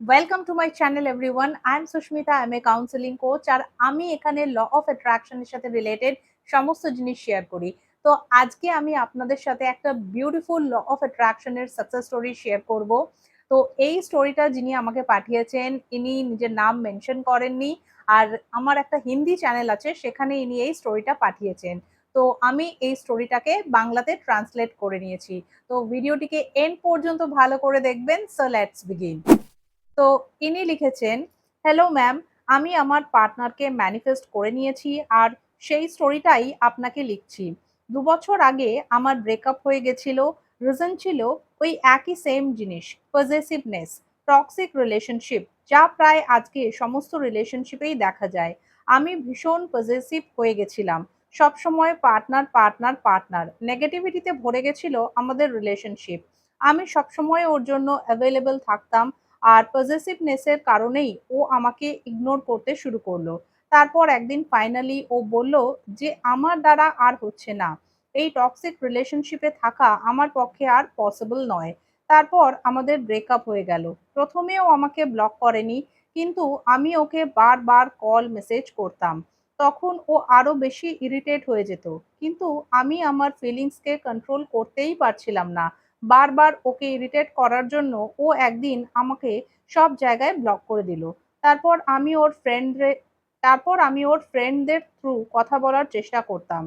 Welcome to my channel everyone. I am Susmita, I am a counselling coach. আর আমি এখানে ল of অ্যাট্রাকশনের সাথে related সমস্ত জিনিস শেয়ার করি। তো আজকে আমি আপনাদের সাথে একটা বিউটিফুল ল অফ অ্যাট্রাকশনের সাকসেস স্টোরি শেয়ার করব। তো এই স্টোরিটা যিনি আমাকে পাঠিয়েছেন, ইনি নিজের নাম মেনশন করেননি। আর আমার একটা হিন্দি চ্যানেল আছে, সেখানে ইনি এই স্টোরিটা পাঠিয়েছেন। তো আমি এই স্টোরিটাকে বাংলাতে ট্রান্সলেট করে নিয়েছি। তো ভিডিওটিকে এন্ড পর্যন্ত ভালো করে দেখবেন। So let's begin. তো ইনি লিখেছেন, হ্যালো ম্যাম, আমি আমার পার্টনারকে ম্যানিফেস্ট করে নিয়েছি আর সেই স্টোরিটাই আপনাকে লিখছি। ২ বছর আগে আমার ব্রেকআপ হয়ে গেছিল। রিজন ছিল ওই একই সেম জিনিস, পজেসিভনেস, টক্সিক রিলেশনশিপ, যা প্রায় আজকে সমস্ত রিলেশনশিপেই দেখা যায়। আমি ভীষণ পজেসিভ হয়ে গেছিলাম। সবসময় পার্টনার পার্টনার পার্টনার নেগেটিভিটিতে ভরে গেছিল আমাদের রিলেশনশিপ। আমি সবসময় ওর জন্য অ্যাভেলেবল থাকতাম, আর পজেসিভনেস এর কারণেই ও আমাকে ইগনোর করতে শুরু করলো। তারপর একদিন ফাইনালি ও বলল যে আমার দ্বারা আর হচ্ছে না, এই টক্সিক রিলেশনশিপে থাকা আমার পক্ষে আর পসিবল নয়। তারপর আমাদের ব্রেকআপ হয়ে গেল। প্রথমে ও আমাকে ব্লক করেনি, কিন্তু আমি ওকে বারবার কল মেসেজ করতাম। তখন ও আরো বেশি ইরিটেট হয়ে যেত, কিন্তু আমি আমার ফিলিংসকে কন্ট্রোল করতেই পারছিলাম না। বারবার ওকে ইরিটেট করার জন্য ও একদিন আমাকে সব জায়গায় ব্লক করে দিল। তারপর আমি ওর ফ্রেন্ডরে তারপর আমি ওর ফ্রেন্ডদের থ্রু কথা বলার চেষ্টা করতাম।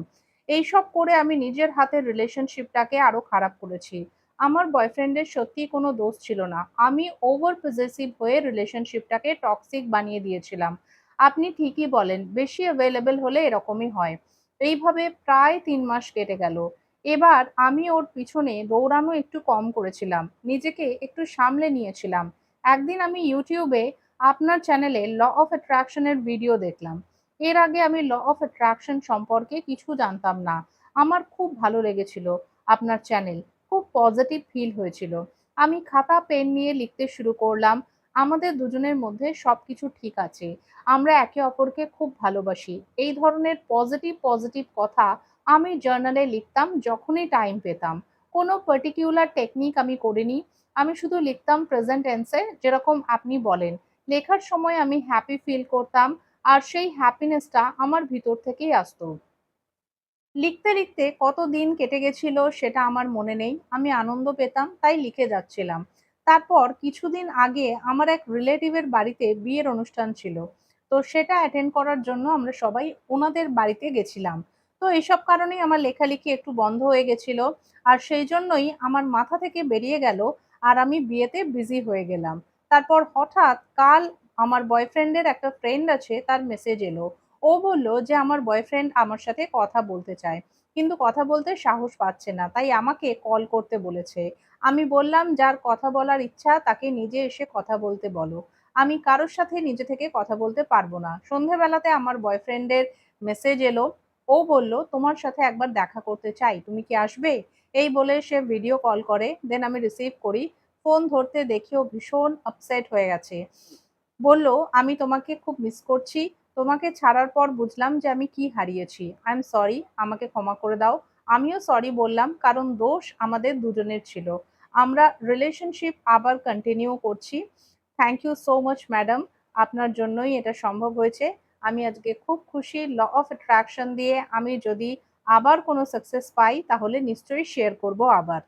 এইসব করে আমি নিজের হাতের রিলেশনশিপটাকে আরো খারাপ করেছি। আমার বয়ফ্রেন্ডের সত্যিই কোনো দোষ ছিল না। আমি ওভার পজেসিভ হয়ে রিলেশনশিপটাকে টক্সিক বানিয়ে দিয়েছিলাম। আপনি ঠিকই বলেন, বেশি অ্যাভেলেবল হলে এরকমই হয়। এইভাবে প্রায় ৩ মাস কেটে গেল। এবার আমি ওর পিছনে দৌড়ানো একটু কম করেছিলাম। নিজেকে একটু সামলে নিয়েছিলাম। একদিন আমি ইউটিউবে আপনার চ্যানেলে ল অফ অ্যাট্রাকশন এর ভিডিও দেখলাম। এর আগে আমি ল অফ অ্যাট্রাকশন সম্পর্কে কিছু জানতাম না। আমার খুব ভালো লেগেছিল আপনার চ্যানেল। খুব পজিটিভ ফিল হয়েছিল। আমি খাতা পেন নিয়ে লিখতে শুরু করলাম। আমাদের দুজনের মধ্যে সবকিছু ঠিক আছে। আমরা একে অপরকে খুব ভালোবাসি। এই ধরনের পজিটিভ পজিটিভ কথা আমি জার্নালে লিখতাম যখনই টাইম পেতাম। কোনো পার্টিকুলার টেকনিক আমি করিনি। আমি শুধু লিখতাম প্রেজেন্ট টেন্সে, যেরকম আপনি বলেন। লেখার সময় আমি হ্যাপি ফিল করতাম, আর সেই হ্যাপিনেসটা আমার ভিতর থেকেই আসতো। লিখতে লিখতে কত দিন কেটে গেছিল সেটা আমার মনে নেই। আমি আনন্দ পেতাম তাই লিখে যাচ্ছিলাম। তারপর কিছুদিন আগে আমার এক রিলেটিভের বাড়িতে বিয়ের অনুষ্ঠান ছিল। তো সেটা অ্যাটেন্ড করার জন্য আমরা সবাই ওনাদের বাড়িতে গেছিলাম। তো এইসব কারণেই আমার লেখালেখি একটু বন্ধ হয়ে গেছিল। আর সেই জন্যই আমার মাথা থেকে বেরিয়ে গেল, আর আমি বিয়েতে বিজি হয়ে গেলাম। তারপর হঠাৎ কাল আমার বয়ফ্রেন্ডের একটা ফ্রেন্ড আছে, তার মেসেজ এলো। ও বলল যে আমার বয়ফ্রেন্ড আমার সাথে কথা বলতে চায়, কিন্তু কথা বলতে সাহস পাচ্ছে না, তাই আমাকে কল করতে বলেছে। আমি বললাম, যার কথা বলার ইচ্ছা তাকে নিজে এসে কথা বলতে বলো। আমি কারোর সাথে নিজে থেকে কথা বলতে পারবো না। সন্ধেবেলাতে আমার বয়ফ্রেন্ডের মেসেজ এলো। ও বলল, তোমার সাথে একবার দেখা করতে চাই, তুমি কি আসবে? এই বলে সে ভিডিও কল করে। দেন আমি রিসিভ করি। ফোন ধরতে দেখি ও ভীষণ আপসেট হয়ে গেছে। বলল, আমি তোমাকে খুব মিস করছি। তোমাকে ছাড়ার পর বুঝলাম যে আমি কি হারিয়েছি। আই এম সরি, আমাকে ক্ষমা করে দাও। আমিও সরি বললাম, কারণ দোষ আমাদের দুজনের ছিল। আমরা রিলেশনশিপ আবার কন্টিনিউ করছি। Thank you so much madam, আপনার জন্যই এটা সম্ভব হয়েছে। আমি আজকে খুব খুশি। ল অফ অ্যাট্রাকশন দিয়ে আমি যদি আবার কোনো সাকসেস পাই তাহলে নিশ্চয়ই শেয়ার করব আবার।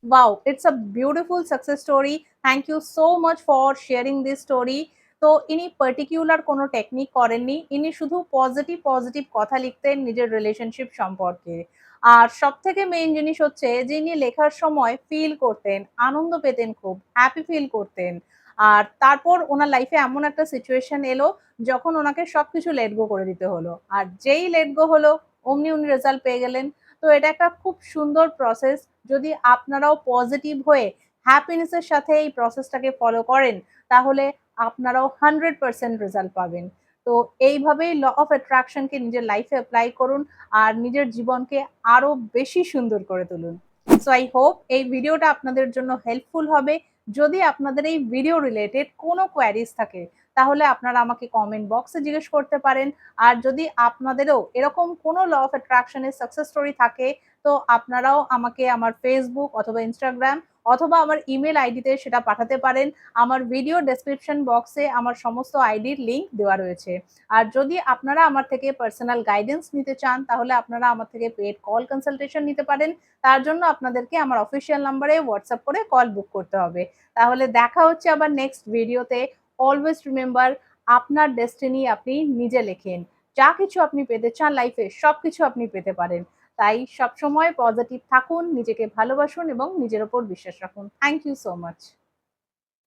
Wow, it's a beautiful success story. Thank you so much for sharing this story. তো ইনি পার্টিকুলার কোনো টেকনিক করেননি। ইনি শুধু পজিটিভ পজিটিভ কথা লিখতেন নিজের রিলেশনশিপ সম্পর্কে। আর সবথেকে মেইন জিনিস হচ্ছে যে ইনি লেখার সময় ফিল করতেন, আনন্দ পেতেন, খুব হ্যাপি ফিল করতেন। আর তারপর ওনার লাইফে এমন একটা সিচুয়েশন এলো যখন ওনাকে সবকিছু লেট গো করে দিতে হলো। আর যেই লেট গো হলো, অমনি উনি রেজাল্ট পেয়ে গেলেন। তো এটা একটা খুব সুন্দর প্রসেস। যদি আপনারাও পজিটিভ হয়ে হ্যাপিনেস এর সাথে এই প্রসেসটাকে ফলো করেন, তাহলে আপনারাও 100% রেজাল্ট পাবেন। তো এইভাবেই ল অফ অ্যাট্রাকশন কে নিজের লাইফে এপ্লাই করুন, আর নিজের জীবনকে আরো বেশি সুন্দর করে তুলুন। সো আই হোপ এই ভিডিওটা আপনাদের জন্য হেল্পফুল হবে। যদি আপনাদের এই ভিডিও রিলেটেড কোনো কোয়েরিজ থাকে, তাহলে আপনারা আমাকে কমেন্ট বক্সে জিজ্ঞেস করতে পারেন। আর যদি আপনাদেরও এরকম কোনো ল অফ অ্যাট্রাকশন এর সাকসেস স্টোরি থাকে, তো আপনারাও আমাকে আমার ফেসবুক অথবা ইনস্টাগ্রাম অথবা আমার ইমেল আইডিতে সেটা পাঠাতে পারেন। আমার ভিডিও ডেসক্রিপশন বক্সে আমার সমস্ত আইডির লিংক দেওয়া রয়েছে। আর যদি আপনারা আমার থেকে পার্সোনাল গাইডেন্স নিতে চান তাহলে আপনারা আমার থেকে পেইড কল কনসালটেশন নিতে পারেন। তার জন্য আপনাদেরকে আমার অফিসিয়াল নাম্বারে হোয়াটসঅ্যাপ করে কল বুক করতে হবে। তাহলে দেখা হচ্ছে আবার নেক্সট ভিডিওতে। অলওয়েজ রিমেম্বার, আপনার ডেস্টিনি আপনি নিজে লেখেন। যা কিছু আপনি পেতে চান লাইফে সবকিছু আপনি পেতে পারেন। তাই সবসময় পজিটিভ থাকুন, নিজেকে ভালোবাসুন এবং নিজের উপর বিশ্বাস রাখুন। Thank you so much.